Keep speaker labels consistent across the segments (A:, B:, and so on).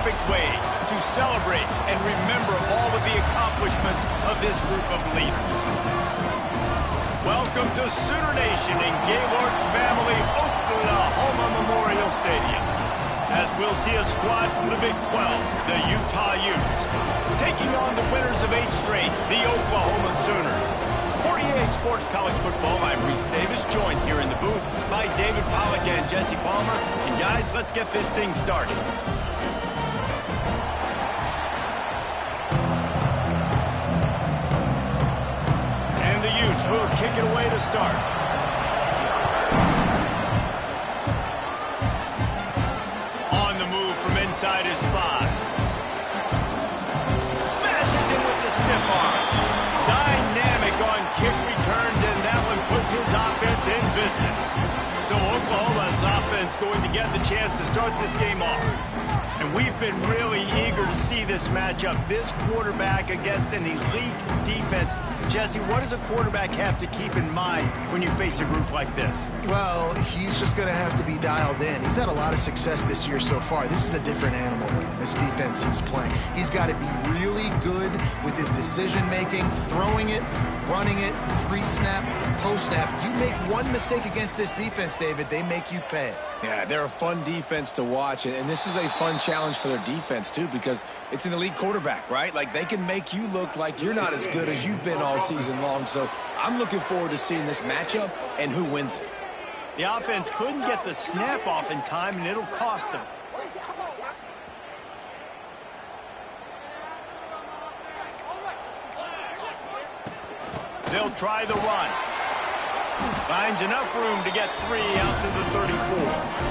A: perfect way to celebrate and remember all of the accomplishments of this group of leaders. Welcome to Sooner Nation in Gaylord Family Oklahoma Memorial Stadium, as we'll see a squad from the Big 12, the Utah Utes, taking on the winners of 8 straight, the Oklahoma Sooners. For EA Sports College Football, I'm Reese Davis, joined here in the booth by David Pollack and Jesse Palmer. And guys, let's get this thing started. And the Utes will kick it away to start. On the move from inside his 5. Smashes in with the stiff arm. Dynamic on kick returns, and that one puts his offense in business. So Oklahoma's offense going to get the chance to start this game off. And we've been really eager to see this matchup. This quarterback against an elite defense. Jesse, what does a quarterback have to keep in mind when you face a group like this?
B: Well, he's just going to have to be dialed in. He's had a lot of success this year so far. This is a different animal than this defense he's playing. He's got to be really good with his decision-making, throwing it, running it, pre-snap, post-snap. You make one mistake against this defense, David, they make you pay.
C: Yeah, they're a fun defense to watch, and this is a fun challenge for their defense, too, because it's an elite quarterback, right? Like, they can make you look like you're not as good as you've been all season long, so I'm looking forward to seeing this matchup and who wins it.
A: The offense couldn't get the snap off in time, and it'll cost them. They'll try the run. Finds enough room to get 3 out to the 34.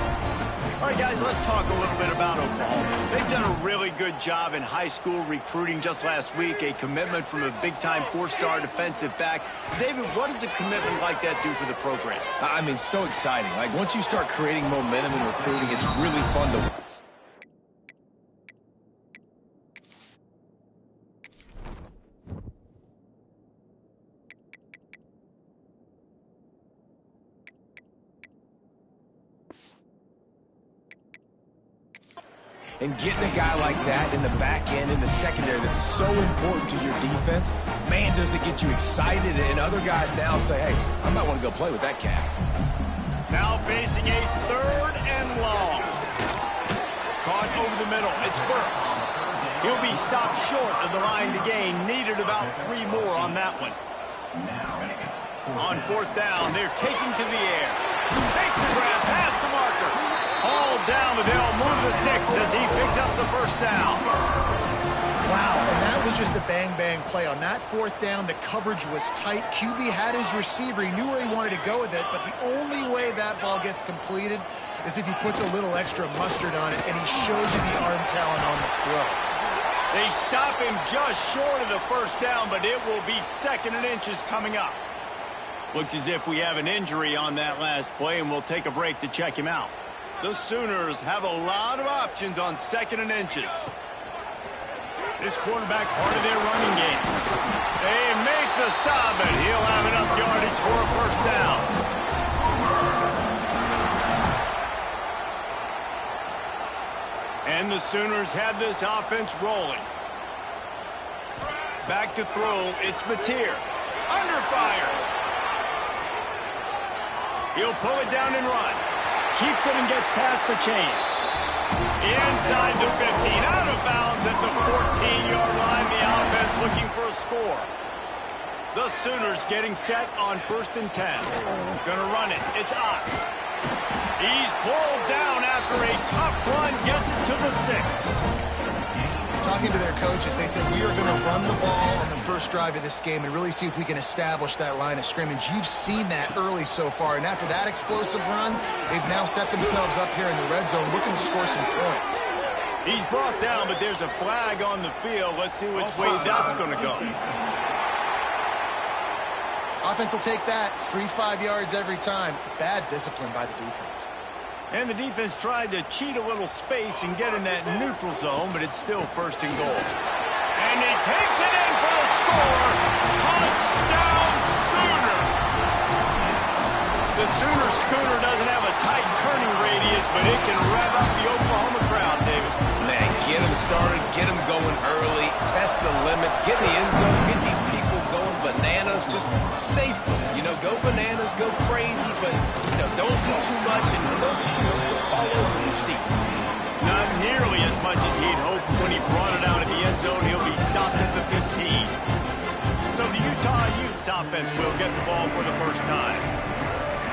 A: All right, guys, let's talk a little bit about Oklahoma. They've done a really good job in high school recruiting just last week, a commitment from a big-time 4-star defensive back. David, what does a commitment like that do for the program?
C: I mean, so exciting. Like, once you start creating momentum in recruiting, it's really fun to watch. And getting a guy like that in the back end, in the secondary, that's so important to your defense, man, does it get you excited. And other guys now say, hey, I might want to go play with that cat.
A: Now facing a 3rd and long. Caught over the middle. It's Burks. He'll be stopped short of the line to gain. Needed about 3 more on that one. On 4th down, they're taking to the air. Makes the grab past the marker. All down, but they'll move the sticks as he picks up the 1st down.
B: Wow, and that was just a bang-bang play. On that 4th down, the coverage was tight. QB had his receiver. He knew where he wanted to go with it, but the only way that ball gets completed is if he puts a little extra mustard on it, and he shows you the arm talent on the throw.
A: They stop him just short of the 1st down, but it will be 2nd and inches coming up. Looks as if we have an injury on that last play, and we'll take a break to check him out. The Sooners have a lot of options on 2nd and inches. This quarterback part of their running game. They make the stop, and he'll have enough yardage for a 1st down. And the Sooners have this offense rolling. Back to throw, it's Mateer. Under fire. He'll pull it down and run. Keeps it and gets past the chains. Inside the 15, out of bounds at the 14-yard line. The offense looking for a score. The Sooners getting set on 1st and 10. Gonna run it. It's Ott. He's pulled down after a tough run. Gets it to the 6.
B: Talking to their coaches, they said, we are going to run the ball on the 1st drive of this game and really see if we can establish that line of scrimmage. You've seen that early so far, and after that explosive run, they've now set themselves up here in the red zone looking to score some points.
A: He's brought down, but there's a flag on the field. Let's see which way that's going to go.
B: Offense will take that. 3-5 yards every time. Bad discipline by the defense.
A: And the defense tried to cheat a little space and get in that neutral zone, but it's still 1st and goal. And he takes it in for the score. Touchdown, Sooners! The Sooner Schooner doesn't have a tight turning radius, but it can rev up the Oklahoma crowd, David.
C: Man, get him get them going early, test the limits, get in the end zone, get these people going bananas, just safely. You know, go bananas, go crazy, but, you know, don't do too much and don't fall over in your seats.
A: Not nearly as much as he'd hoped when he brought it out of the end zone. He'll be stopped at the 15. So the Utah Utes offense will get the ball for the first time.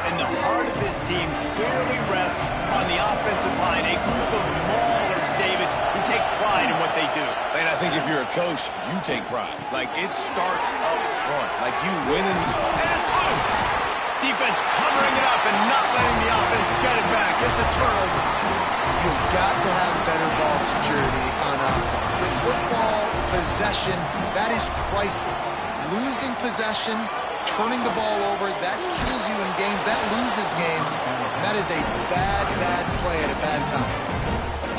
A: And the heart of this team clearly rests on the offensive line, a group of maulers, David, who take pride in what they do.
C: And I think if you're a coach, you take pride. Like, it starts up front. Like, you winning.
A: And it's loose. Defense covering it up and not letting the offense get it back. It's a turnover.
B: You've got to have better ball security on offense. The football possession, that is priceless. Losing possession, turning the ball over, that kills you in games, that loses games. That is a bad, bad play at a bad time.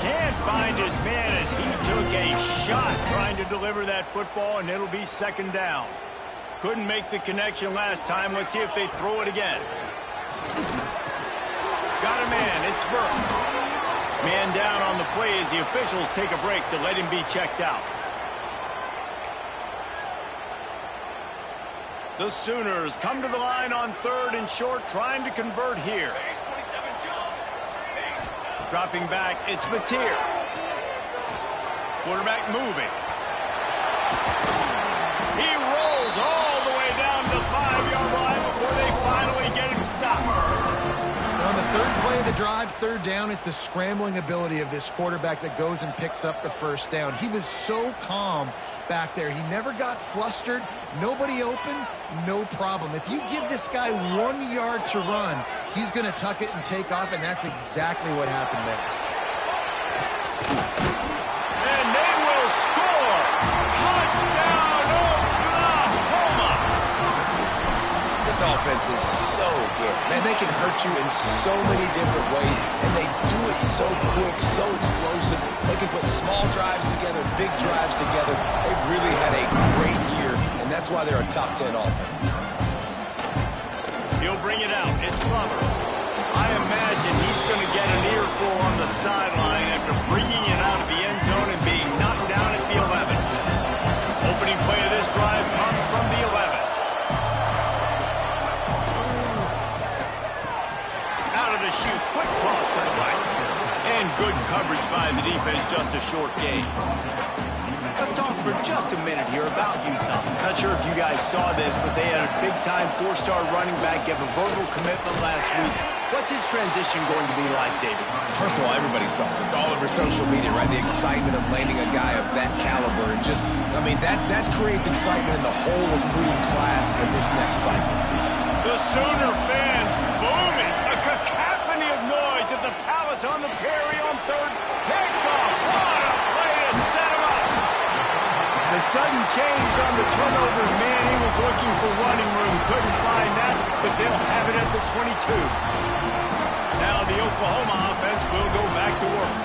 A: Can't find his man as he took a shot trying to deliver that football, and it'll be second down. Couldn't make the connection last time. Let's see if they throw it again. Got a man. It's Burks. Man down on the play as the officials take a break to let him be checked out. The Sooners come to the line on 3rd and short, trying to convert here. Dropping back, it's Mateer. Quarterback moving. He rolls all the way down to the 5-yard line before they finally get him stopped.
B: On the 3rd play of the drive, 3rd down, it's the scrambling ability of this quarterback that goes and picks up the first down. He was so calm back there. He never got flustered. Nobody open, no problem. If you give this guy 1 yard to run, he's going to tuck it and take off, and that's exactly what happened there.
A: And they will score. Touchdown, Oklahoma.
C: This offense is so good. Man, they can hurt you in so many different ways, and they do it so quick, so explosive. They can put small drives together, big drives together. They've really had a great year, and that's why they're a top 10 offense.
A: He'll bring it out. It's Plummer. I imagine he's going to get an earful on the sideline after bringing it out of the end zone and being knocked down at the 11. Opening play of this drive comes from the 11. Out of the chute, quick cross to the right. And good coverage by the defense, just a short gain. Let's talk for just a minute here about Utah. Not sure if you guys saw this, but they had a big-time 4-star running back give a verbal commitment last week. What's his transition going to be like, David?
C: First of all, everybody saw it. It's all over social media, right? The excitement of landing a guy of that caliber. And just, I mean, that creates excitement in the whole recruiting class in this next cycle.
A: The Sooner fans booming. A cacophony of noise at the Palace on the Prairie on 3rd. Pickoff. What a play to set him up. The sudden change on the turnover. Man, he was looking for running room. Couldn't find that, but they'll have it at the 22. Now the Oklahoma offense will go back to work.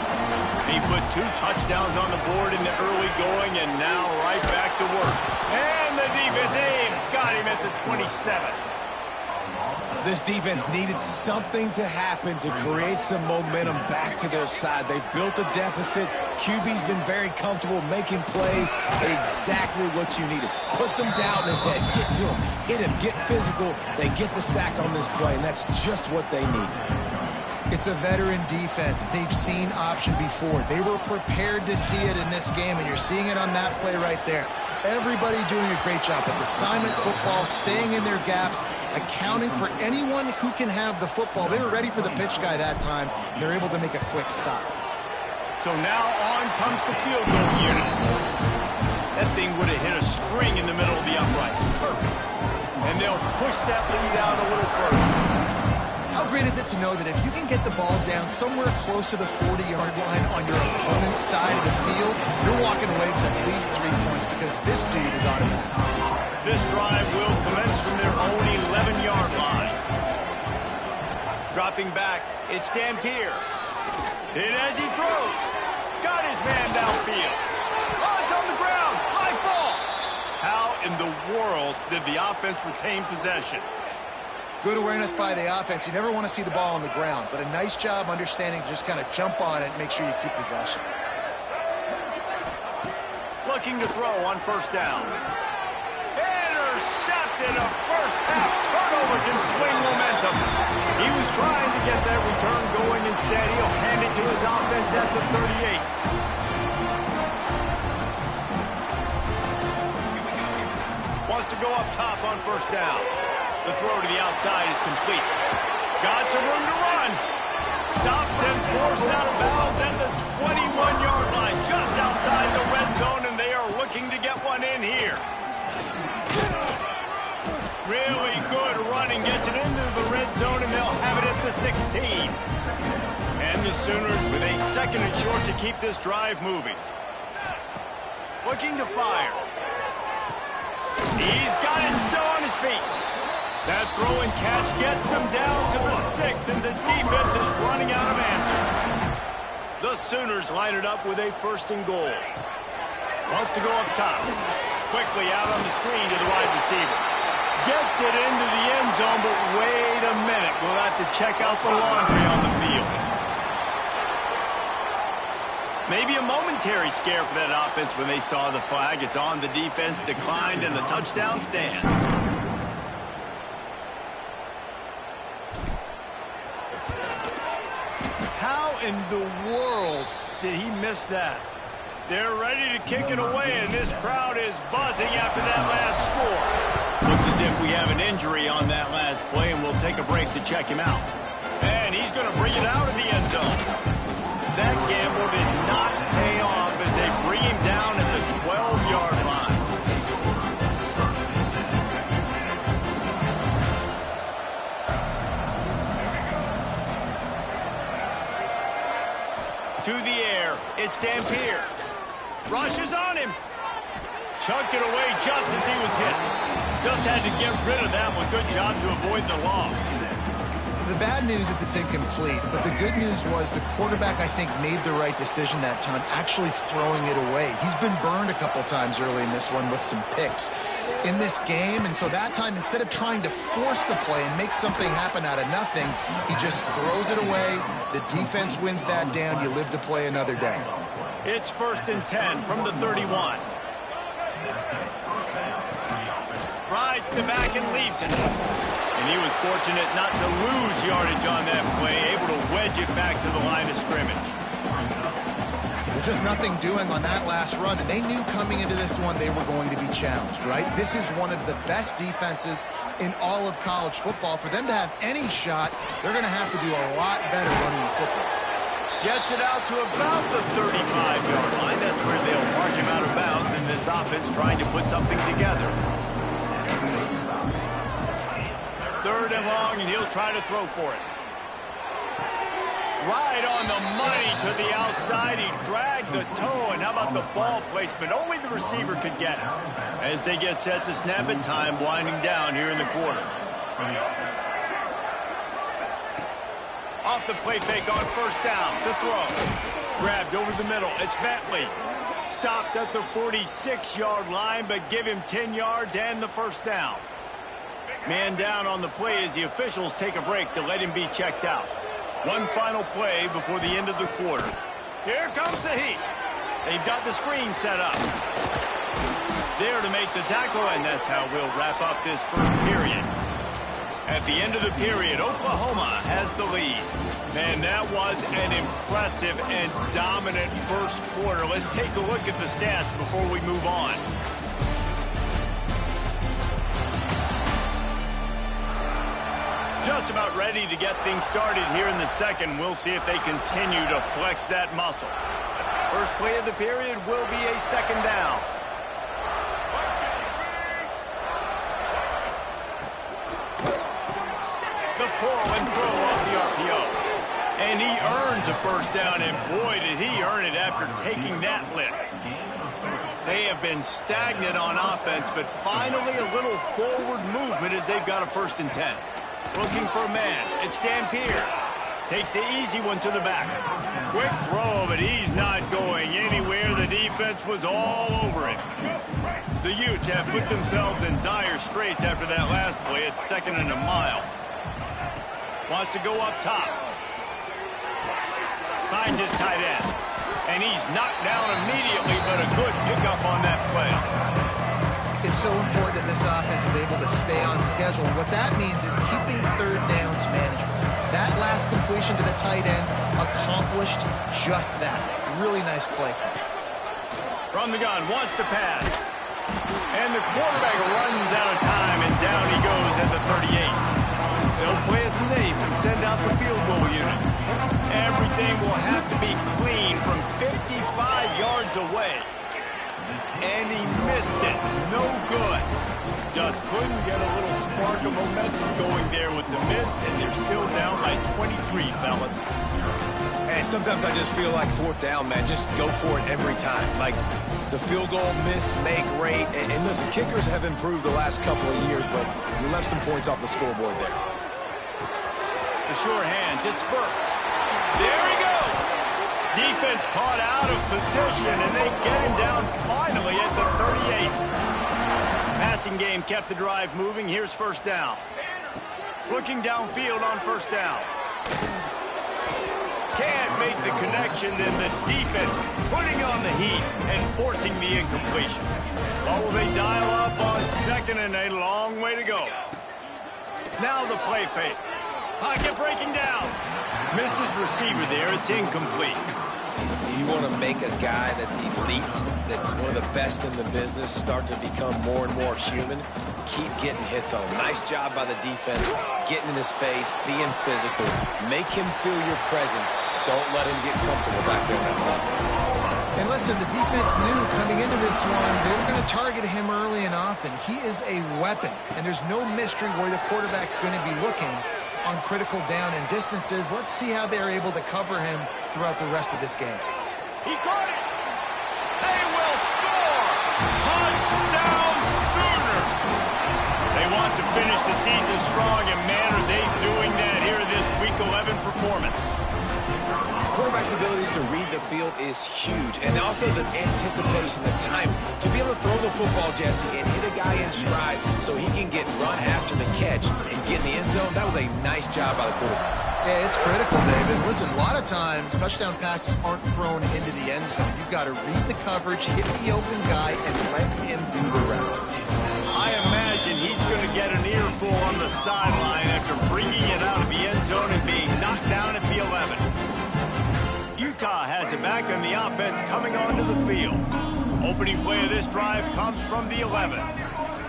A: He put 2 touchdowns on the board in the early going, and now right back to work. And the defense, they've got him at the 27.
C: This defense needed something to happen to create some momentum back to their side. They've built a deficit. QB's been very comfortable making plays. Exactly what you needed. Put some doubt in his head. Get to him. Hit him. Get physical. They get the sack on this play, and that's just what they needed.
B: It's a veteran defense. They've seen option before. They were prepared to see it in this game, and you're seeing it on that play right there. Everybody doing a great job with assignment football, staying in their gaps, accounting for anyone who can have the football. They were ready for the pitch guy that time. They're able to make a quick stop.
A: So now on comes the field goal unit. That thing would have hit a string in the middle of the uprights. Perfect. And they'll push that lead out a little further.
B: How great is it to know that if you can get the ball down somewhere close to the 40-yard line on your opponent's side of the field, you're walking away with at least 3 points because this dude is automatic.
A: This drive will commence from their own 11-yard line. Dropping back, it's Dampier. And as he throws, got his man downfield. Oh, it's on the ground. High ball. How in the world did the offense retain possession?
B: Good awareness by the offense. You never want to see the ball on the ground, but a nice job understanding to just kind of jump on it and make sure you keep possession.
A: looking to throw on first down. Intercepted. A first-half turnover can swing momentum. He was trying to get that return going. Instead, he'll hand it to his offense at the 38. Wants to go up top on first down. The throw to the outside is complete. Got some room to run. Stopped and forced out of bounds at the 21-yard line, just outside the red zone, and they are looking to get one in here. Really good running, gets it into the red zone, and they'll have it at the 16. And the Sooners with a second and short to keep this drive moving. Looking to fire. He's got it still on his feet. That throw and catch gets them down to the 6, and the defense is running out of answers. The Sooners line it up with a first and goal. Wants to go up top. Quickly out on the screen to the wide receiver. Gets it into the end zone, but wait a minute. We'll have to check out the laundry on the field. Maybe a momentary scare for that offense when they saw the flag. It's on, the defense declined, and the touchdown stands. How in the world did he miss that? They're ready to kick it away, and this crowd is buzzing after that last score. Looks as if we have an injury on that last play, and we'll take a break to check him out. And he's going to bring it out of the end zone. That gamble did not pay off as they bring him down at the 12-yard line. To the air, it's Dampier. Rushes on him. Chucked it away just as he was hit. Just had to get rid of that one. Good job to avoid the loss.
B: The bad news is it's incomplete, but the good news was the quarterback, I think, made the right decision that time, actually throwing it away. He's been burned a couple times early in this one with some picks in this game, and so that time, instead of trying to force the play and make something happen out of nothing, he just throws it away. The defense wins that down. You live to play another day.
A: It's first and 10 from the 31. Rides the back and leaves it. And he was fortunate not to lose yardage on that play, able to wedge it back to the line of scrimmage.
B: Well, just nothing doing on that last run, and they knew coming into this one they were going to be challenged, right? This is one of the best defenses in all of college football. For them to have any shot, they're going to have to do a lot better running the football.
A: Gets it out to about the 35-yard line. That's where they'll mark him out of bounds, and this offense trying to put something together. Third and long, and he'll try to throw for it. Right on the money to the outside. He dragged the toe, and how about the ball placement? Only the receiver could get it. As they get set to snap it, time winding down here in the quarter. Off the play fake on first down. The throw. Grabbed over the middle. It's Bentley. Stopped at the 46-yard line, but give him 10 yards and the first down. Man down on the play as the officials take a break to let him be checked out. One final play before the end of the quarter. Here comes the heat. They've got the screen set up. There to make the tackle, and that's how we'll wrap up this first period. At the end of the period, Oklahoma has the lead. Man, that was an impressive and dominant first quarter. Let's take a look at the stats before we move on. Just about ready to get things started here in the second. We'll see if they continue to flex that muscle. First play of the period will be a second down. The pull and throw off the RPO. And he earns a first down, and boy, did he earn it after taking that lift. They have been stagnant on offense, but finally a little forward movement as they've got a first and 10. Looking for a man. It's Dampier. Takes the easy one to the back. Quick throw, but he's not going anywhere. The defense was all over it. The Utes have put themselves in dire straits after that last play. It's second and a mile. Wants to go up top. Finds his tight end. And he's knocked down immediately, but a good pickup on that play.
B: It's so important that this offense is able to stay on schedule. And what that means is keeping third downs manageable. That last completion to the tight end accomplished just that. Really nice play.
A: From the gun, wants to pass. And the quarterback runs out of time, and down he goes at the 38. They'll play it safe and send out the field goal unit. Everything will have to be clean from 55 yards away. And he missed it. No good. Just couldn't get a little spark of momentum going there with the miss, and they're still down by 23, fellas.
C: And sometimes I just feel like fourth down, man. Just go for it every time. Like the field goal miss, make rate. And listen, kickers have improved the last couple of years, but you left some points off the scoreboard there.
A: The sure hands, it's Burks. There he goes. Defense caught out of position, and they get him down finally at the 38. Passing game kept the drive moving. Here's first down. Looking downfield on first down. Can't make the connection, and the defense putting on the heat and forcing the incompletion. Oh, will they dial up on second, and a long way to go. Now the play fake. Pocket breaking down. Missed his receiver there. It's incomplete.
C: You want to make a guy that's elite, that's one of the best in the business, start to become more and more human, keep getting hits on him. Nice job by the defense, getting in his face, being physical. Make him feel your presence. Don't let him get comfortable back there in that pocket.
B: And listen, the defense knew coming into this one, they were going to target him early and often. He is a weapon, and there's no mystery where the quarterback's going to be looking on critical down and distances. Let's see how they're able to cover him throughout the rest of this game.
A: He caught it. They will score. Touchdown Sooner. They want to finish the season strong, and man, are they doing that here in this Week 11 performance.
C: Quarterback's abilities to read the field is huge, and also the anticipation, the time to be able to throw the football, Jesse, and hit a guy in stride so he can get run after the catch and get in the end zone. That was a nice job by the quarterback.
B: Yeah, it's critical, David. Listen, a lot of times touchdown passes aren't thrown into the end zone. You've got to read the coverage, hit the open guy, and let him do the rest.
A: I imagine he's going to get an earful on the sideline after bringing it out of the end zone and being knocked down at the 11. Utah has it back, and the offense coming onto the field. Opening play of this drive comes from the 11.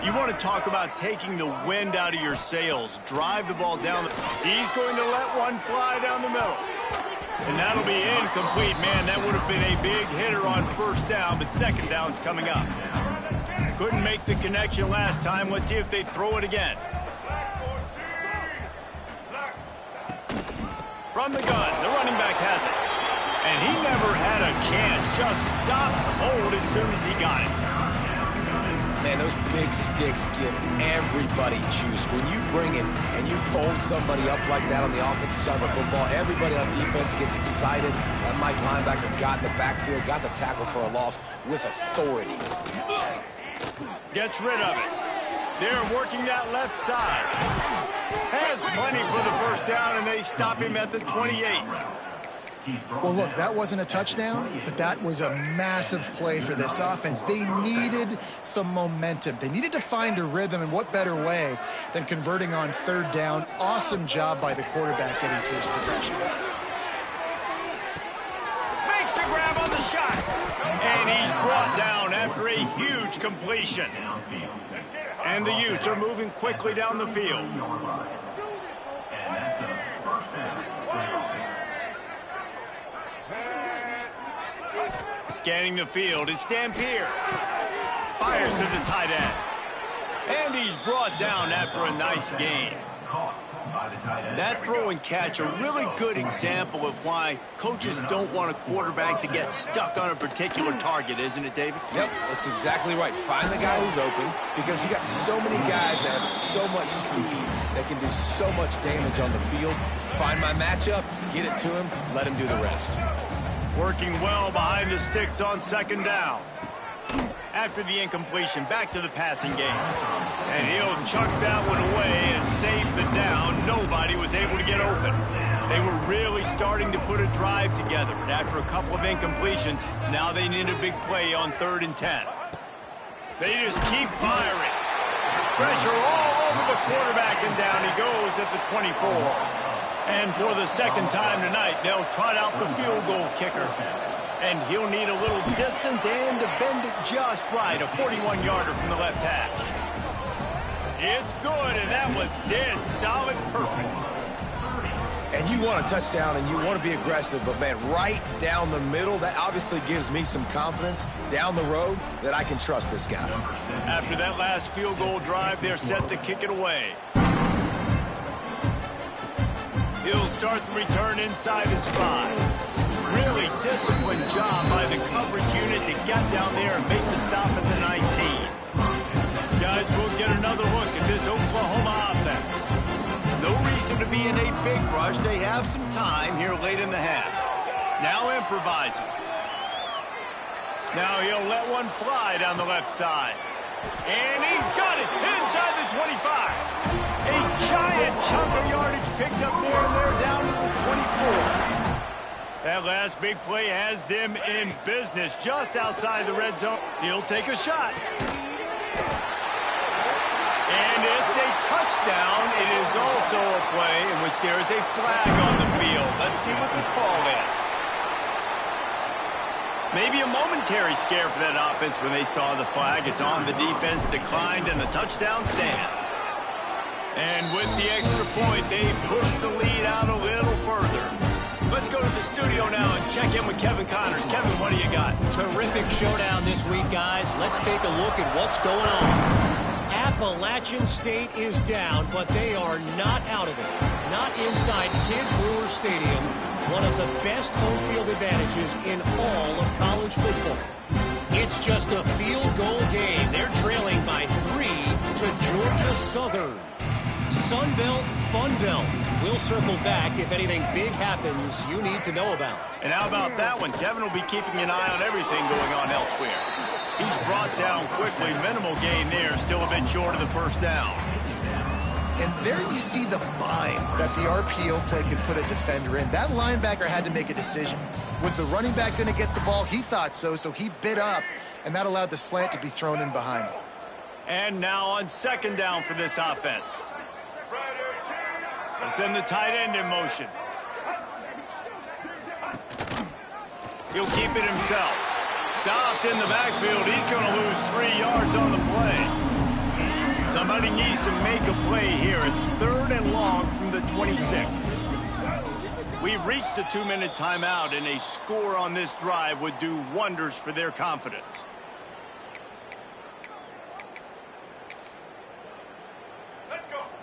A: You want to talk about taking the wind out of your sails. Drive the ball down. He's going to let one fly down the middle. And that'll be incomplete. Man, that would have been a big hitter on first down, but second down's coming up. Couldn't make the connection last time. Let's see if they throw it again. From the gun, the running back has it. And he never had a chance. Just stopped cold as soon as he got it.
C: Man, those big sticks give everybody juice. When you bring it and you fold somebody up like that on the offensive side of the football, everybody on defense gets excited. That Mike linebacker got in the backfield, got the tackle for a loss with authority.
A: Gets rid of it. They're working that left side. Has plenty for the first down, and they stop him at the 28.
B: Well, look, that wasn't a touchdown, but that was a massive play for this offense. They needed some momentum. They needed to find a rhythm, and what better way than converting on third down. Awesome job by the quarterback getting through his progression.
A: Makes the grab on the shot, and he's brought down after a huge completion. And the Utes are moving quickly down the field. Scanning the field, it's Dampier. Fires to the tight end. And he's brought down after a nice gain. That throw and catch, a really good example of why coaches don't want a quarterback to get stuck on a particular target, isn't it, David?
C: Yep, that's exactly right. Find the guy who's open, because you got so many guys that have so much speed that can do so much damage on the field. Find my matchup, get it to him, let him do the rest.
A: Working well behind the sticks on second down. After the incompletion, back to the passing game. And he'll chuck that one away and save the down. Nobody was able to get open. They were really starting to put a drive together, but after a couple of incompletions, now they need a big play on 3rd and 10. They just keep firing. Pressure all over the quarterback, and down he goes at the 24. And for the second time tonight, they'll trot out the field goal kicker. And he'll need a little distance and to bend it just right, a 41-yarder from the left hash. It's good, and that was dead solid perfect.
C: And you want a touchdown and you want to be aggressive, but, man, right down the middle, that obviously gives me some confidence down the road that I can trust this guy.
A: After that last field goal drive, they're set to kick it away. He'll start the return inside his 5. Really disciplined job by the coverage unit to get down there and make the stop at the 19. Guys, we'll get another look at this Oklahoma offense. No reason to be in a big rush. They have some time here late in the half. Now improvising. Now he'll let one fly down the left side. And he's got it inside the 25. A giant chunk of yardage picked up there, and they're down to the 24. That last big play has them in business just outside the red zone. He'll take a shot. And it's a touchdown. It is also a play in which there is a flag on the field. Let's see what the call is. Maybe a momentary scare for that offense when they saw the flag. It's on, the defense declined, and the touchdown stands. And with the extra point, they push the lead out a little further. Let's go to the studio now and check in with Kevin Connors. Kevin, what do you got?
D: Terrific showdown this week, guys. Let's take a look at what's going on. Appalachian State is down, but they are not out of it. Not inside Kid Brewer Stadium, one of the best home field advantages in all of college football. It's just a field goal game. They're trailing by 3 to Georgia Southern. Sun Belt, Fun Belt. We'll circle back if anything big happens you need to know about.
A: And how about that one? Kevin will be keeping an eye on everything going on elsewhere. He's brought down quickly. Minimal gain there. Still a bit short of the first down.
B: And there you see the bind that the RPO play could put a defender in. That linebacker had to make a decision. Was the running back going to get the ball? He thought so, so he bit up, and that allowed the slant to be thrown in behind him.
A: And now on 2nd down for this offense. They'll send the tight end in motion. He'll keep it himself. Stopped in the backfield. He's going to lose 3 yards on the play. Somebody needs to make a play here. It's 3rd and long from the 26. We've reached the 2-minute timeout, and a score on this drive would do wonders for their confidence.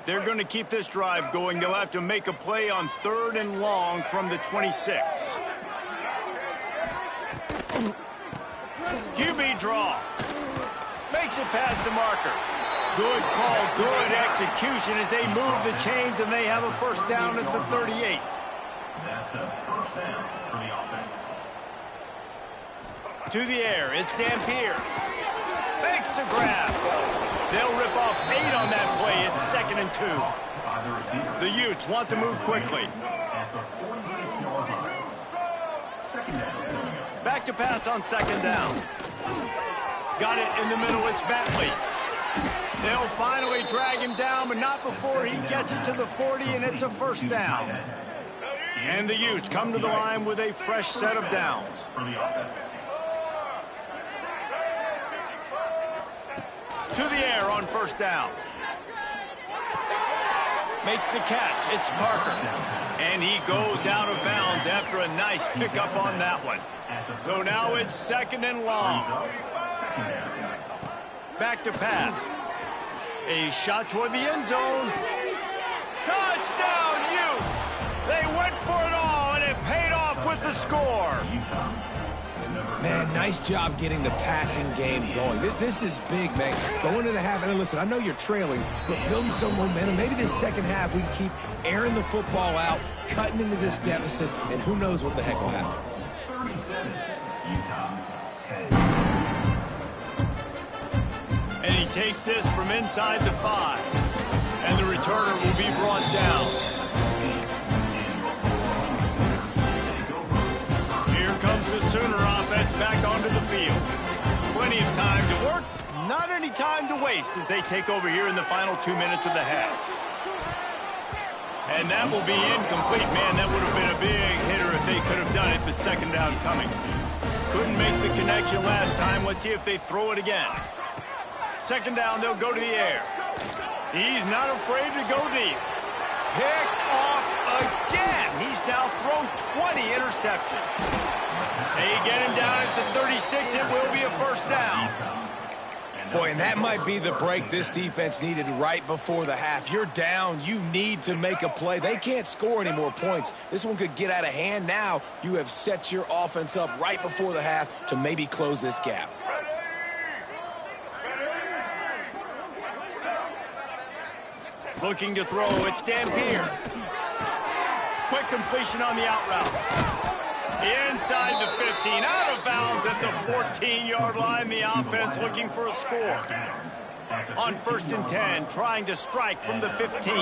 A: They're going to keep this drive going. They'll have to make a play on 3rd and long from the 26. QB draw. Makes it past the marker. Good call, good execution as they move the chains, and they have a first down at the 38.
E: That's a first down for the offense.
A: To the air, it's Dampier. Makes the grab. They'll rip off 8 on that play. It's 2nd and 2. The Utes want to move quickly. Back to pass on 2nd down. Got it in the middle. It's Bentley. They'll finally drag him down, but not before he gets it to the 40, and it's a first down. And the Utes come to the line with a fresh set of downs. To the air on first down. Makes the catch. It's Parker. And he goes out of bounds after a nice pickup on that one. So now it's 2nd and long. Back to pass. A shot toward the end zone. Touchdown, Utes! They went for it all, and it paid off with the score.
C: Man, nice job getting the passing game going. This is big, man. Going to the half, and listen, I know you're trailing, but building some momentum. Maybe this second half we can keep airing the football out, cutting into this deficit, and who knows what the heck will happen.
E: 37, Utah, 10.
A: And he takes this from inside the 5. And the returner will be brought down. the Sooner offense back onto the field. Plenty of time to work, not any time to waste as they take over here in the final 2 minutes of the half. And that will be incomplete. Man, that would have been a big hitter if they could have done it, but second down coming. Couldn't make the connection last time. Let's see if they throw it again. Second down, they'll go to the air. He's not afraid to go deep. Picked off again. He's now thrown 20 interceptions. They get him down at the 36. It will be a first down.
C: Boy, and that might be the break this defense needed right before the half. You're down. You need to make a play. They can't score any more points. This one could get out of hand. Now you have set your offense up right before the half to maybe close this gap.
A: Looking to throw, it's Dampier. Quick completion on the out route. Inside the 15, out of bounds at the 14-yard line. The offense looking for a score. On 1st and 10, trying to strike from the 15.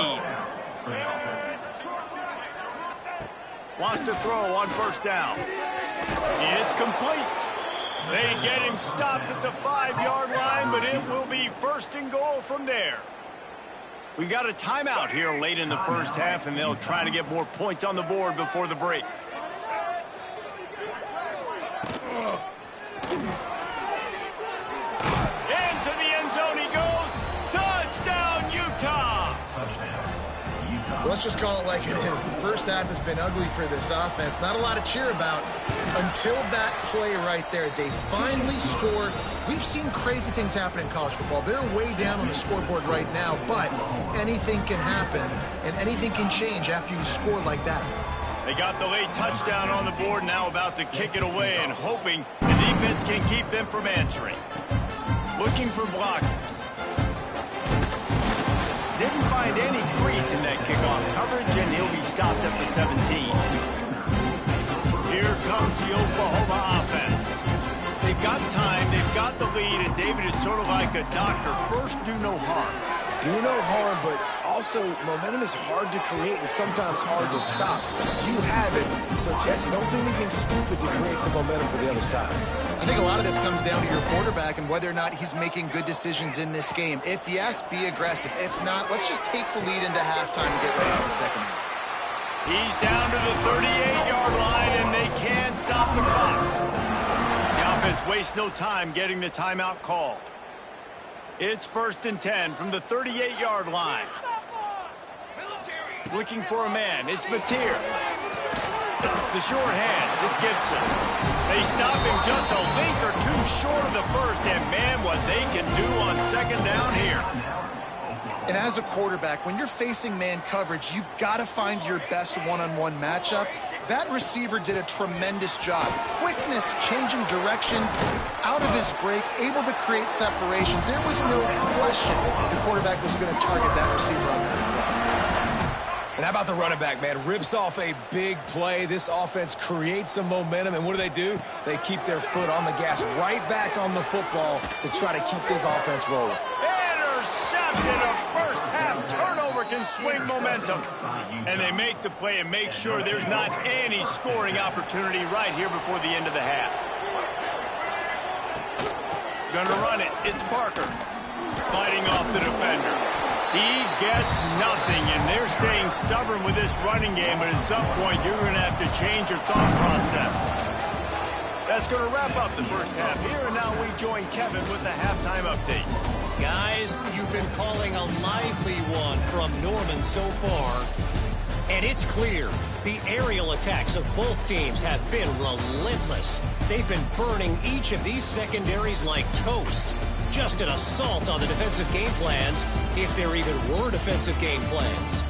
A: Wants to throw on 1st down. It's complete. They get him stopped at the 5-yard line, but it will be 1st and goal from there. We got a timeout here late in the first half, and they'll try to get more points on the board before the break. Into the end zone he goes. Touchdown, Utah!
B: Let's just call it like it is. The first half has been ugly for this offense. Not a lot to cheer about until that play right there. They finally scored. We've seen crazy things happen in college football. They're way down on the scoreboard right now, but anything can happen, and anything can change after you score like that.
A: They got the late touchdown on the board, now about to kick it away and hoping the defense can keep them from answering. Looking for blockers. Didn't find any crease in that kickoff coverage, and he'll be stopped at the 17. Here comes the Oklahoma offense. They've got time, they've got the lead, and David is sort of like a doctor. First, do no harm.
C: Do no harm, but also momentum is hard to create and sometimes hard to stop. You have it, so Jesse, don't do anything stupid to create some momentum for the other side.
B: I think a lot of this comes down to your quarterback and whether or not he's making good decisions in this game. If yes, be aggressive. If not, let's just take the lead into halftime and get ready for the second half.
A: He's down to the 38-yard line, and they can't stop the clock. The offense wastes no time getting the timeout called. It's 1st and 10 from the 38-yard line. Looking for a man. It's Mateer. The short hands. It's Gibson. They stop him just a link or two short of the first, and man, what they can do on second down here.
B: And as a quarterback, when you're facing man coverage, you've got to find your best one-on-one matchup. That receiver did a tremendous job. Quickness, changing direction, out of his break, able to create separation. There was no question the quarterback was going to target that receiver on that play.
C: And how about the running back, man? Rips off a big play. This offense creates some momentum, and what do? They keep their foot on the gas, right back on the football to try to keep this offense rolling.
A: Intercepted. A first half turnover can swing momentum. And they make the play and make sure there's not any scoring opportunity right here before the end of the half. Gonna run it. It's Parker. Fighting off the defender. He gets nothing, and they're staying stubborn with this running game, but at some point you're going to have to change your thought process. That's going to wrap up the first half here, and now we join Kevin with the halftime update.
D: Guys, you've been calling a lively one from Norman so far. And it's clear, the aerial attacks of both teams have been relentless. They've been burning each of these secondaries like toast. Just an assault on the defensive game plans, if there even were defensive game plans.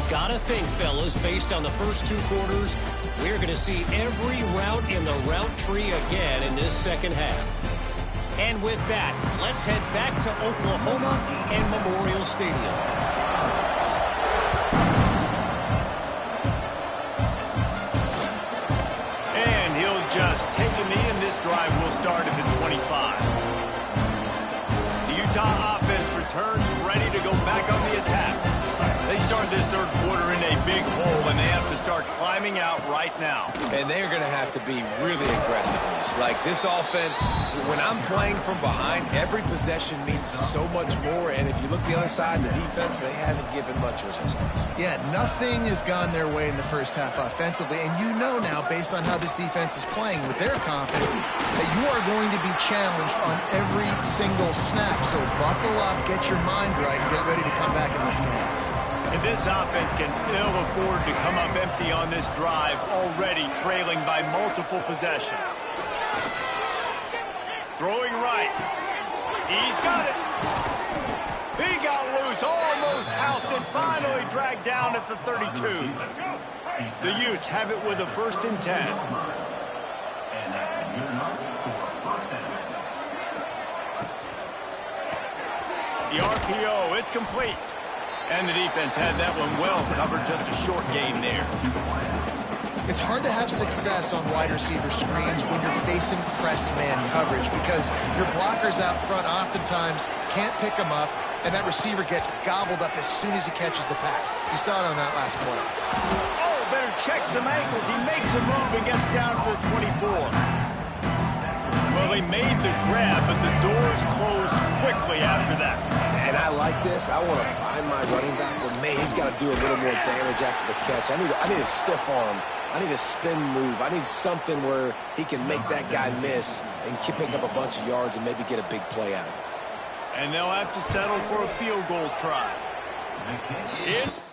D: Gotta think, fellas, based on the first two quarters, we're going to see every route in the route tree again in this second half. And with that, let's head back to Oklahoma and Memorial Stadium.
A: Just take a knee, and this drive will start at the 25. The Utah offense returns ready to go back on the attack. They start this third quarter in a big hole, and they have to start climbing out right now.
C: And they're going to have to be really aggressive. Like this offense, when I'm playing from behind, every possession means so much more. And if you look the other side, the defense, they haven't given much resistance.
B: Yeah, nothing has gone their way in the first half offensively. And you know now, based on how this defense is playing with their confidence, that you are going to be challenged on every single snap. So buckle up, get your mind right, and get ready to come back in this game.
A: And this offense can ill afford to come up empty on this drive, already trailing by multiple possessions. Throwing right. He's got it. He got loose, almost housed it, finally dragged down at the 32. The Utes have it with a 1st and 10.
E: And that's a good enough for a first down.
A: The RPO, it's complete. And the defense had that one well covered, just a short gain there.
B: It's hard to have success on wide receiver screens when you're facing press man coverage because your blockers out front oftentimes can't pick them up, and that receiver gets gobbled up as soon as he catches the pass. You saw it on that last play.
A: Oh, better check some ankles. He makes a move and gets down to the 24. Well, they made the grab, but the doors closed quickly after that.
C: And I like this. I want to find my running back, but man, he's got to do a little more damage after the catch. I need a stiff arm. I need a spin move. I need something where he can make that guy miss and pick up a bunch of yards and maybe get a big play out of it.
A: And they'll have to settle for a field goal try. It's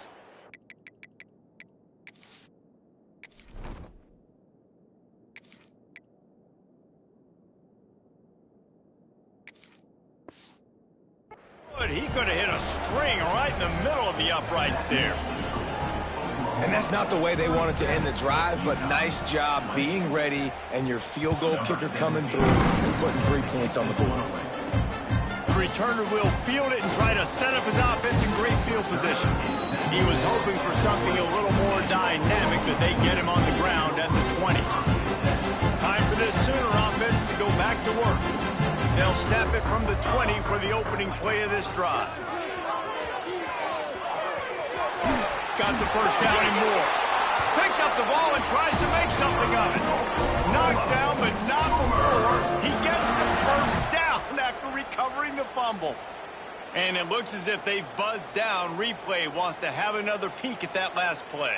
A: he could have hit a string right in the middle of the uprights there.
C: And that's not the way they wanted to end the drive, but nice job being ready and your field goal kicker coming through and putting 3 points on the board.
A: The returner will field it and try to set up his offense in great field position. He was hoping for something a little more dynamic, but they get him on the ground at the 20. Time for this Sooner offense to go back to work. They'll snap it from the 20 for the opening play of this drive. Got the first down and more. Picks up the ball and tries to make something of it. Knocked down, but not before. He gets the first down after recovering the fumble. And it looks as if they've buzzed down. Replay wants to have another peek at that last play.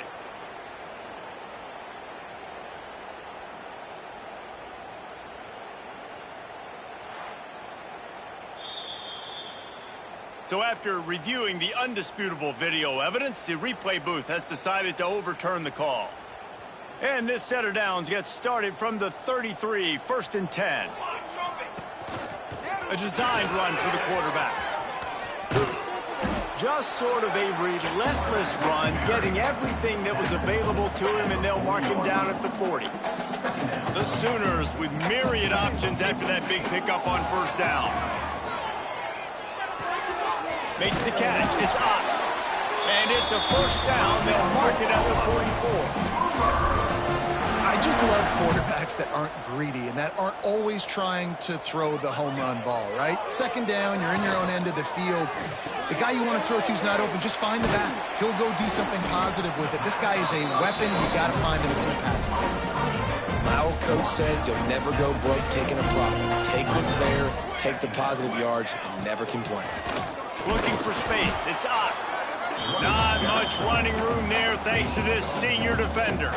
A: So after reviewing the undisputable video evidence, the replay booth has decided to overturn the call. And this set of downs gets started from the 33, 1st and 10. A designed run for the quarterback. Just sort of a relentless run, getting everything that was available to him, and they'll mark him down at the 40. The Sooners with myriad options after that big pickup on 1st down. Makes the catch. It's up. And it's a 1st down. They'll mark it at the 44.
B: I just love quarterbacks that aren't greedy and that aren't always trying to throw the home run ball, right? 2nd down, you're in your own end of the field. The guy you want to throw to is not open. Just find the back. He'll go do something positive with it. This guy is a weapon. You got to find him in the passing game.
C: My old coach said you'll never go broke taking a profit. Take what's there, take the positive yards, and never complain.
A: Looking for space. It's up. Not much running room there thanks to this senior defender.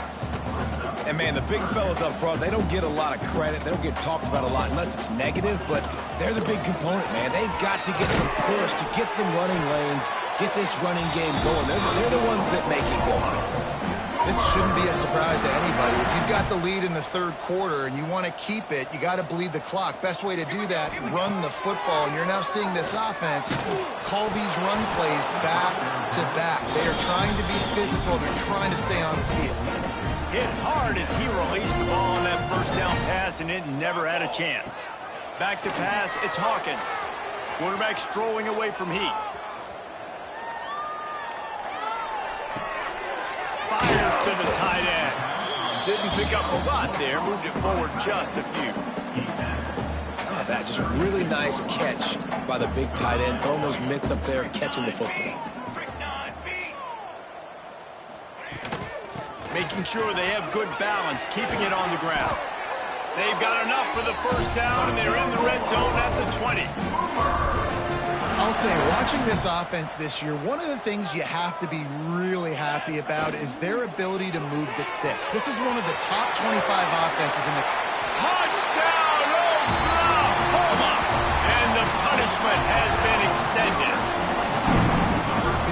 C: And, man, the big fellas up front, they don't get a lot of credit. They don't get talked about a lot unless it's negative, but they're the big component, man. They've got to get some push, to get some running lanes, get this running game going. They're the ones that make it go.
B: This shouldn't be a surprise to anybody. If you've got the lead in the 3rd quarter and you want to keep it, you got to bleed the clock. Best way to do that, run the football. And you're now seeing this offense call these run plays back to back. They are trying to be physical. They're trying to stay on the field.
A: Hit hard as he released the ball on that 1st down pass, and it never had a chance. Back to pass, it's Hawkins. Quarterback strolling away from Heath. Fires to the tight end. Didn't pick up a lot there, moved it forward just a few.
C: Oh, that just really nice catch by the big tight end, throwing those mitts up there, catching the football.
A: making sure they have good balance, keeping it on the ground. They've got enough for the first down, and they're in the red zone at the 20.
B: I'll say, watching this offense this year, one of the things you have to be really happy about is their ability to move the sticks. This is one of the top 25 offenses in the...
A: Touchdown, Oklahoma! And the punishment has been extended.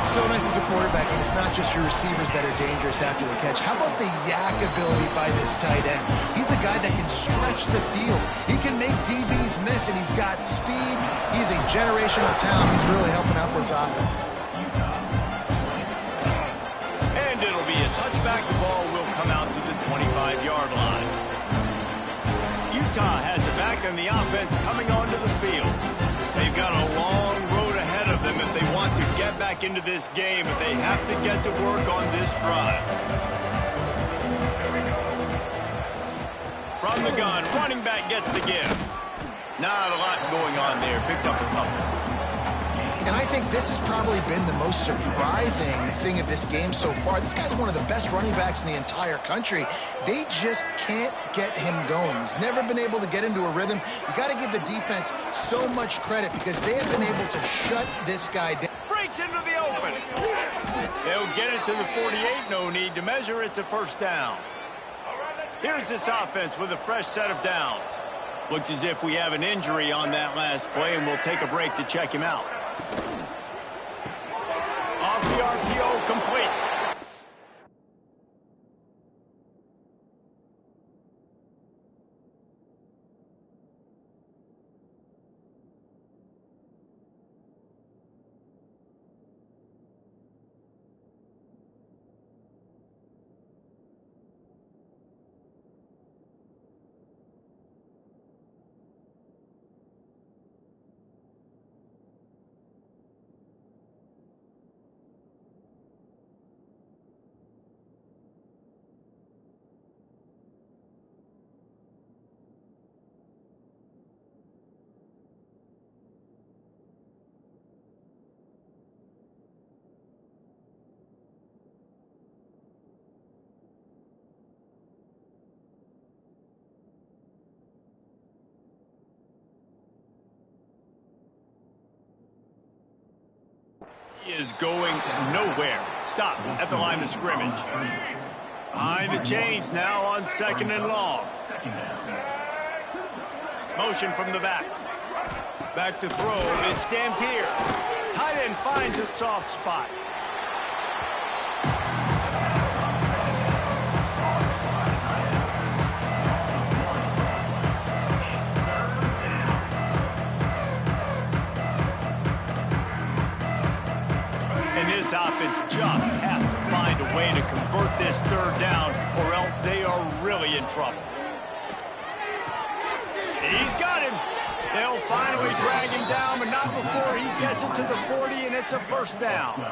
B: It's so nice as a quarterback, and it's not just your receivers that are dangerous after the catch. How about the yak ability by this tight end? He's a guy that can stretch the field. He can make DBs miss, and he's got speed. He's a generational talent. He's really helping out this offense.
A: And it'll be a touchback. The ball will come out to the 25-yard line. Utah has it back, and the offense coming onto the field. They've got a long road ahead of them if they want to get back into this game, but they have to get to work on this drive. From the gun, running back gets the give. Not a lot going on there. Picked up a couple.
B: And I think this has probably been the most surprising thing of this game so far. This guy's one of the best running backs in the entire country. They just can't get him going. He's never been able to get into a rhythm. You got to give the defense so much credit because they have been able to shut this guy down.
A: Breaks into the open. They'll get it to the 48. No need to measure. It's a first down. Here's this offense with a fresh set of downs. Looks as if we have an injury on that last play, and we'll take a break to check him out. Off the RPO, complete. He is going nowhere. Stop at the line of scrimmage. Behind the chains now on 2nd and long. Motion from the back. Back to throw. It's Dampier. Tight end finds a soft spot. This offense just has to find a way to convert this third down, or else they are really in trouble. He's got him. They'll finally drag him down, but not before he gets it to the 40, and it's a first down.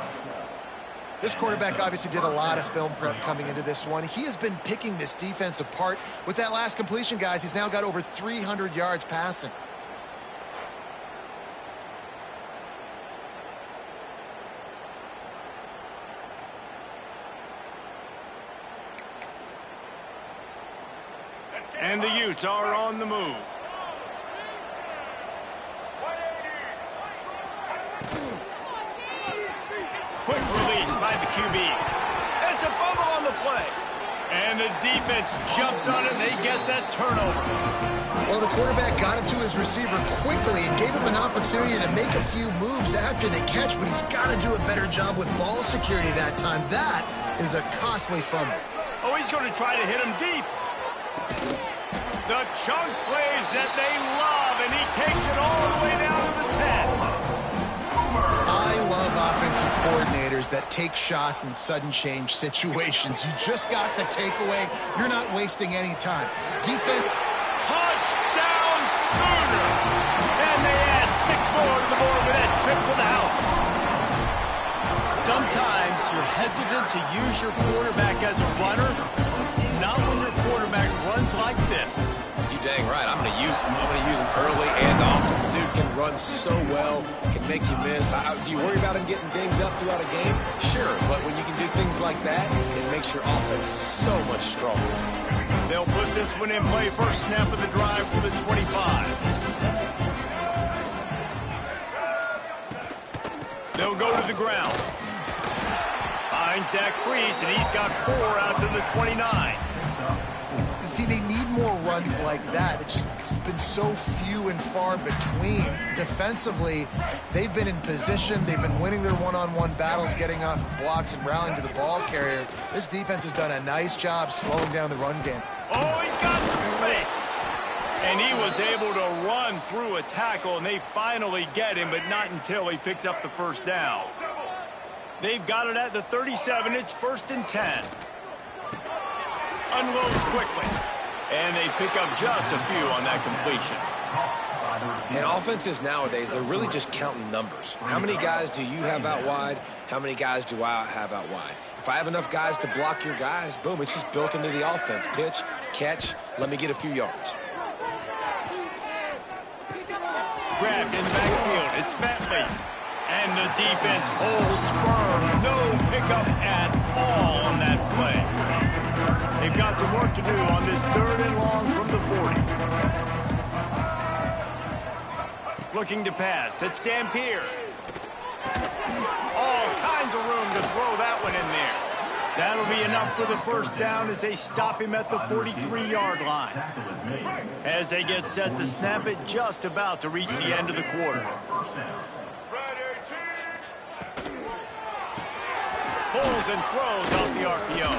B: This quarterback obviously did a lot of film prep coming into this one. He has been picking this defense apart. With that last completion, guys, he's now got over 300 yards passing.
A: And the Utes are on the move. Quick release by the QB. It's a fumble on the play. And the defense jumps on it, and they get that turnover.
B: Well, the quarterback got it to his receiver quickly and gave him an opportunity to make a few moves after the catch, but he's got to do a better job with ball security that time. That is a costly fumble.
A: Oh, he's going to try to hit him deep. The chunk plays that they love, and he takes it all the way down to the 10.
B: I love offensive coordinators that take shots in sudden change situations. You just got the takeaway. You're not wasting any time. Defense.
A: Touchdown Sooner! And they add 6 more to the board with that trip to the house. Sometimes you're hesitant to use your quarterback as a runner. Not when your quarterback runs like this.
C: You dang right. I'm going to use him early and often. The dude can run runs so well, can make you miss. Do you worry about him getting dinged up throughout a game? Sure, but when you can do things like that, it makes your offense so much stronger.
A: They'll put this one in play first snap of the drive for the 25. They'll go to the ground. Finds Zach Priest, and he's got 4 out to the 29.
B: See, they need more runs like that. It's been so few and far between. Defensively, they've been in position. They've been winning their one-on-one battles, getting off blocks and rallying to the ball carrier. This defense has done a nice job slowing down the run game.
A: Oh, he's got some space. And he was able to run through a tackle, and they finally get him, but not until he picks up the first down. They've got it at the 37. It's 1st and 10. Unloads quickly. And they pick up just a few on that completion.
C: And offenses nowadays, they're really just counting numbers. How many guys do you have out wide? How many guys do I have out wide? If I have enough guys to block your guys, boom, it's just built into the offense. Pitch, catch, let me get a few yards.
A: Grabbed in the backfield. It's Bentley. And the defense holds firm. No pickup at all on that play. They've got some work to do on this 3rd and long from the 40. Looking to pass. It's Dampier. All kinds of room to throw that one in there. That'll be enough for the first down as they stop him at the 43-yard line. As they get set to snap it, just about to reach the end of the quarter. Pulls and throws off the RPO.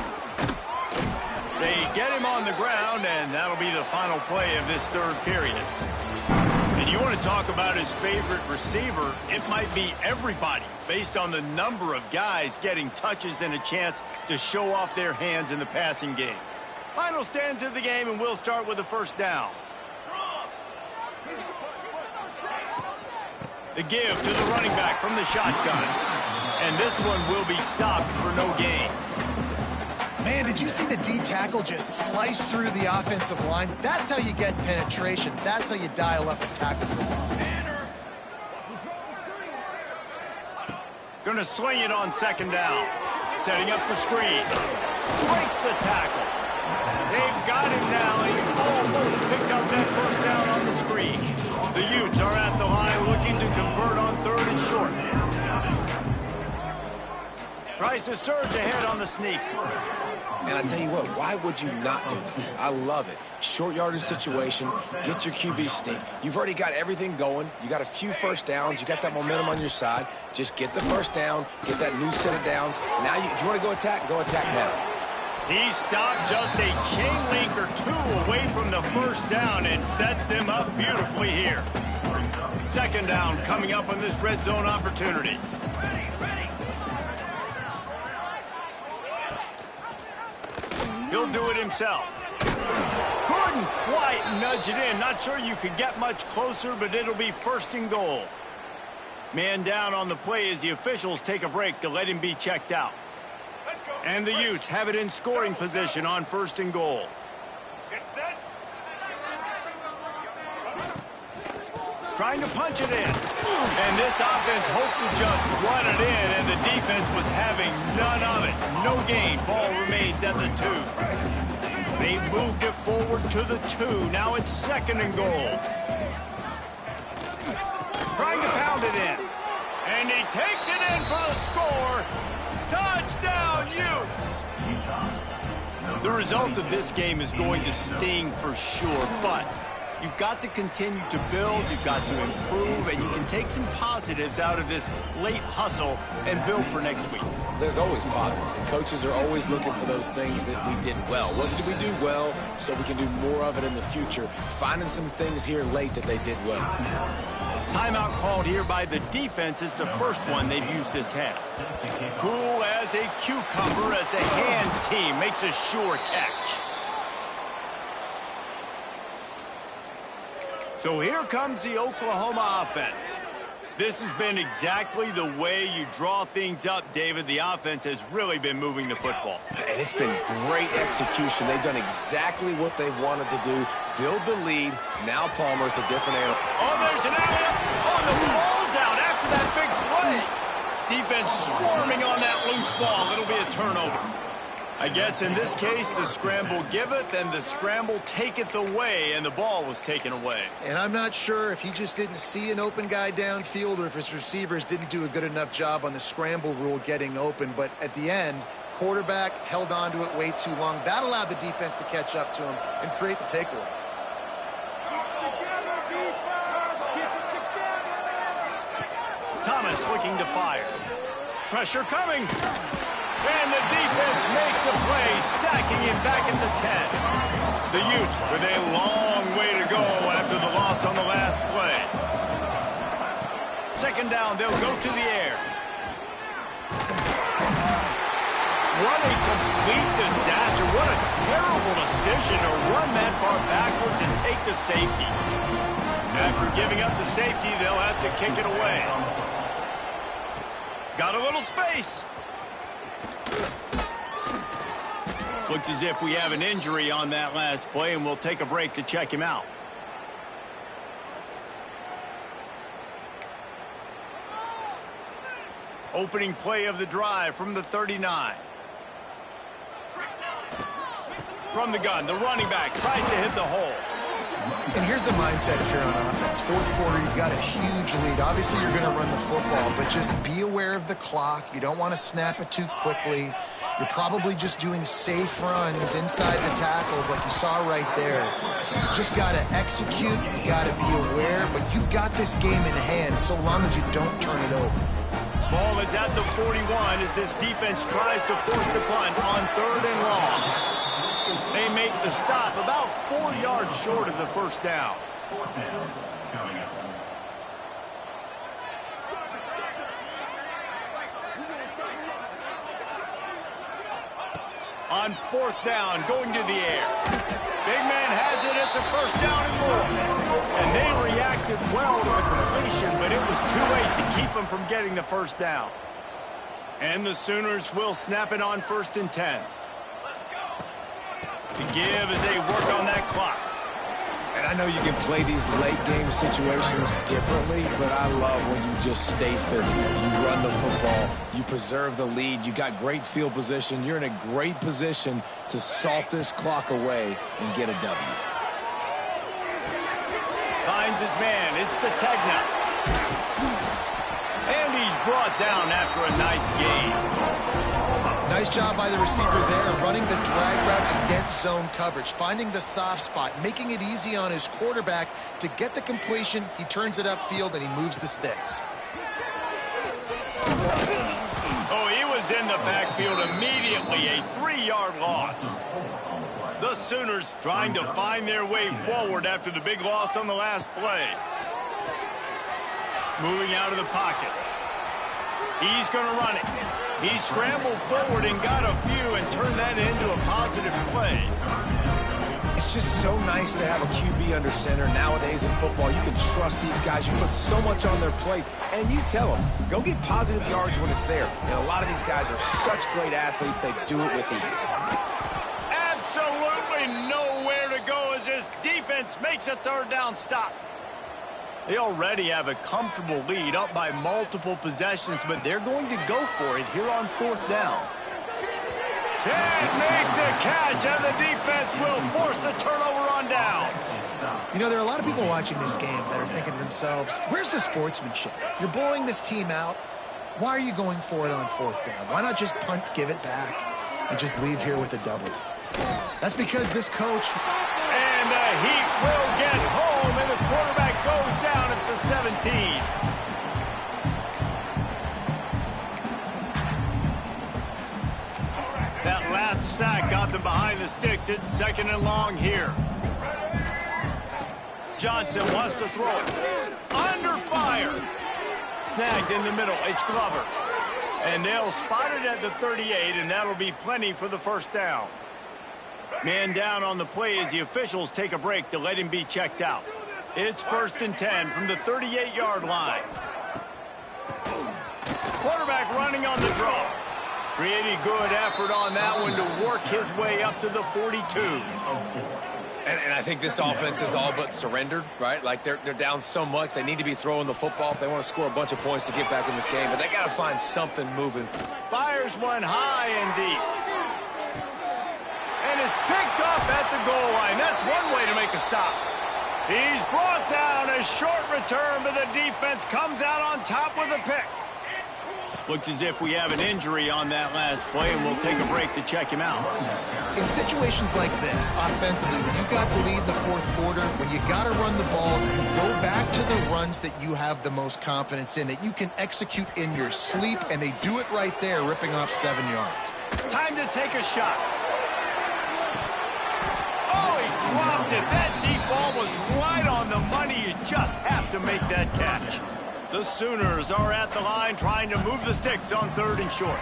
A: They get him on the ground, and that'll be the final play of this 3rd period. And you want to talk about his favorite receiver, it might be everybody, based on the number of guys getting touches and a chance to show off their hands in the passing game. Final stands of the game, and we'll start with the first down. The give to the running back from the shotgun. And this one will be stopped for no gain.
B: Man, did you see the D tackle just slice through the offensive line? That's how you get penetration. That's how you dial up a tackle for loss.
A: Gonna swing it on 2nd down. Setting up the screen. Breaks the tackle. They've got him now. He almost picked up that first down on the screen. The Utes are at the line looking to convert on 3rd and short. Tries to surge ahead on the sneak.
C: And I tell you what, why would you not do this? I love it. Short yardage situation, get your QB sneak. You've already got everything going. You got a few first downs. You got that momentum on your side. Just get the first down, get that new set of downs. Now, if you want to go attack now.
A: He stopped just a chain link or 2 away from the first down and sets them up beautifully here. 2nd down coming up on this red zone opportunity. He'll do it himself. Couldn't quite nudge it in. Not sure you could get much closer, but it'll be 1st and goal. Man down on the play as the officials take a break to let him be checked out. And the Utes have it in scoring position on 1st and goal. Get set. Trying to punch it in. And this offense hoped to just run it in, and the defense was having none of it. No gain. Ball remains at the 2. They moved it forward to the 2. Now it's 2nd and goal. Trying to pound it in. And he takes it in for the score. Touchdown, Utes! The result of this game is going to sting for sure, but you've got to continue to build, you've got to improve, and you can take some positives out of this late hustle and build for next week.
C: There's always positives, and coaches are always looking for those things that we did well. What did we do well so we can do more of it in the future? Finding some things here late that they did well.
A: Timeout called here by the defense. It's the first one they've used this half. Cool as a cucumber as the hands team makes a sure catch. So here comes the Oklahoma offense. This has been exactly the way you draw things up, David. The offense has really been moving the football.
C: And it's been great execution. They've done exactly what they've wanted to do. Build the lead. Now Palmer's a different animal.
A: Oh, there's an alley-oop. Oh, the ball's out after that big play. Defense swarming on that loose ball. It'll be a turnover. I guess in this case, the scramble giveth and the scramble taketh away, and the ball was taken away.
B: And I'm not sure if he just didn't see an open guy downfield or if his receivers didn't do a good enough job on the scramble rule getting open. But at the end, quarterback held on to it way too long. That allowed the defense to catch up to him and create the takeaway.
A: Thomas looking to fire. Pressure coming. And the defense makes a play, sacking him back at the 10. The Utes with a long way to go after the loss on the last play. Second down, they'll go to the air. What a complete disaster. What a terrible decision to run that far backwards and take the safety. After giving up the safety, they'll have to kick it away. Got a little space. Looks as if we have an injury on that last play, and we'll take a break to check him out. Opening play of the drive from the 39. From the gun, the running back tries to hit the hole.
B: And here's the mindset if you're on offense. Fourth quarter, you've got a huge lead. Obviously, you're going to run the football, but just be aware of the clock. You don't want to snap it too quickly. You're probably just doing safe runs inside the tackles like you saw right there. You just got to execute. You got to be aware, but you've got this game in hand so long as you don't turn it over.
A: Ball is at the 41 as this defense tries to force the punt on 3rd and long. They make the stop about 4 yards short of the first down.
E: 4th down coming up.
A: On 4th down, going to the air. Big man has it. It's a first down and more. And they reacted well to the completion, but it was too late to keep them from getting the first down. And the Sooners will snap it on 1st and 10. To give as they work on that clock.
C: And I know you can play these late game situations differently, but I love when you just stay physical. You run the football, you preserve the lead, you got great field position, you're in a great position to salt this clock away and get a W.
A: Finds his man, it's Sategna. And he's brought down after a nice game.
B: Nice job by the receiver there, running the drag route against zone coverage, finding the soft spot, making it easy on his quarterback to get the completion. He turns it upfield, and he moves the sticks.
A: Oh, he was in the backfield immediately, a 3-yard loss. The Sooners trying to find their way forward after the big loss on the last play. Moving out of the pocket. He's going to run it. He scrambled forward and got a few and turned that into a positive play.
C: It's just so nice to have a QB under center nowadays in football. You can trust these guys. You put so much on their plate, and you tell them, go get positive yards when it's there. And a lot of these guys are such great athletes, they do it with ease.
A: Absolutely nowhere to go as this defense makes a 3rd down stop. They already have a comfortable lead up by multiple possessions, but they're going to go for it here on 4th down. And make the catch, and the defense will force the turnover on downs.
B: You know, there are a lot of people watching this game that are thinking to themselves, where's the sportsmanship? You're blowing this team out. Why are you going for it on 4th down? Why not just punt, give it back, and just leave here with a W? That's because this coach...
A: And the Heat will get home, and the quarterback goes down at the 17. That last sack got them behind the sticks. It's 2nd and long here. Johnson wants to throw it. Under fire. Snagged in the middle. It's Glover. And they'll spot it at the 38, and that'll be plenty for the first down. Man down on the play as the officials take a break to let him be checked out. It's 1st and 10 from the 38-yard line. Quarterback running on the draw. Pretty good effort on that one to work his way up to the 42.
C: And I think this offense is all but surrendered, right? Like they're down so much. They need to be throwing the football if they want to score a bunch of points to get back in this game. But they got to find something moving.
A: Fires one high and deep. And it's picked off at the goal line. That's one way to make a stop. He's brought down. A short return, but the defense comes out on top with a pick. Looks as if we have an injury on that last play, and we'll take a break to check him out.
B: In situations like this, offensively, when you got the lead in the fourth quarter, when you got to run the ball, you go back to the runs that you have the most confidence in, that you can execute in your sleep, and they do it right there, ripping off 7 yards.
A: Time to take a shot. Oh, he dropped it. That deep ball was right on the money. You just have to make that catch. The Sooners are at the line trying to move the sticks on 3rd and short.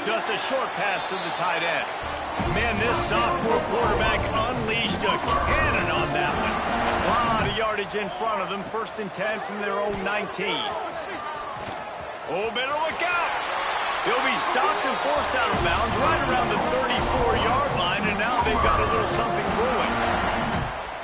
A: Just a short pass to the tight end. Man, this sophomore quarterback unleashed a cannon on that one. A lot of yardage in front of them. 1st and 10 from their own 19. Oh, better look out. He'll be stopped and forced out of bounds right around the 34-yard line, and now they've got a little something brewing.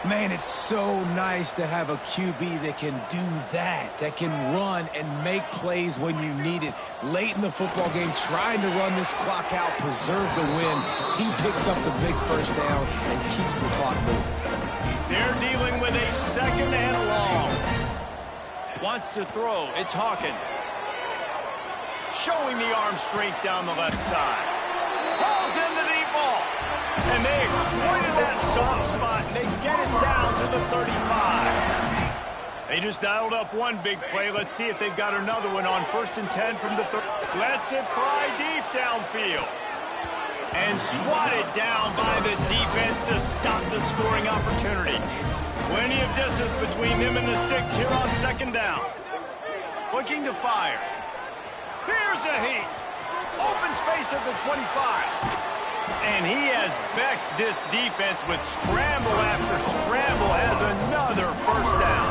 C: Man, it's so nice to have a QB that can do that can run and make plays when you need it. Late in the football game, trying to run this clock out, preserve the win. He picks up the big first down and keeps the clock moving.
A: They're dealing with a 2nd and long. Wants to throw. It's Hawkins. Showing the arm strength down the left side. Hauls in the deep ball. And they exploited that soft spot, and they get it down to the 35. They just dialed up one big play. Let's see if they've got another one on 1st and 10 from the 30. Lets it fly deep downfield. And swatted down by the defense to stop the scoring opportunity. Plenty of distance between them and the sticks here on 2nd down. Looking to fire. Here's a heat. Open space at the 25. And he has vexed this defense with scramble after scramble, has another 1st down.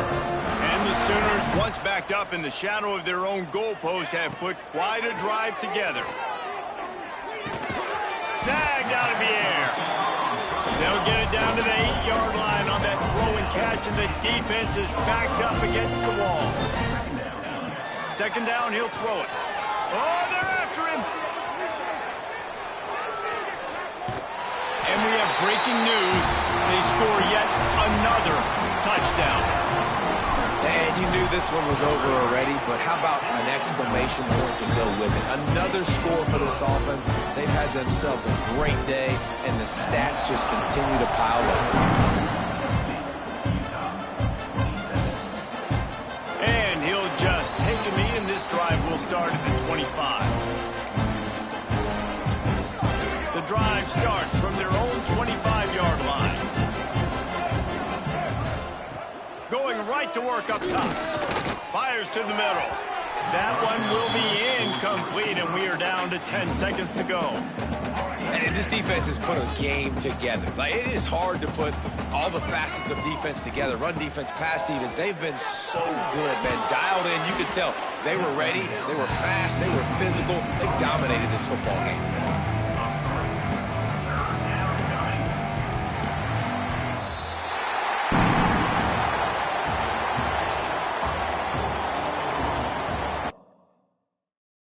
A: And the Sooners, once backed up in the shadow of their own goalpost, have put quite a drive together. Snagged out of the air. They'll get it down to the 8-yard line on that throw and catch, and the defense is backed up against the wall. 2nd down, he'll throw it. Oh, they're after him. And we have breaking news. They score yet another touchdown.
C: And you knew this one was over already, but how about an exclamation point to go with it? Another score for this offense. They've had themselves a great day, and the stats just continue to pile up.
A: And he'll just take a knee, and this drive will start at the 25. The drive starts from their own 25-yard line. Going right to work up top. Fires to the middle. That one will be incomplete, and we are down to 10 seconds to go.
C: And this defense has put a game together. Like, it is hard to put all the facets of defense together. Run defense, pass defense. They've been so good, man. Dialed in. You could tell they were ready. They were fast. They were physical. They dominated this football game.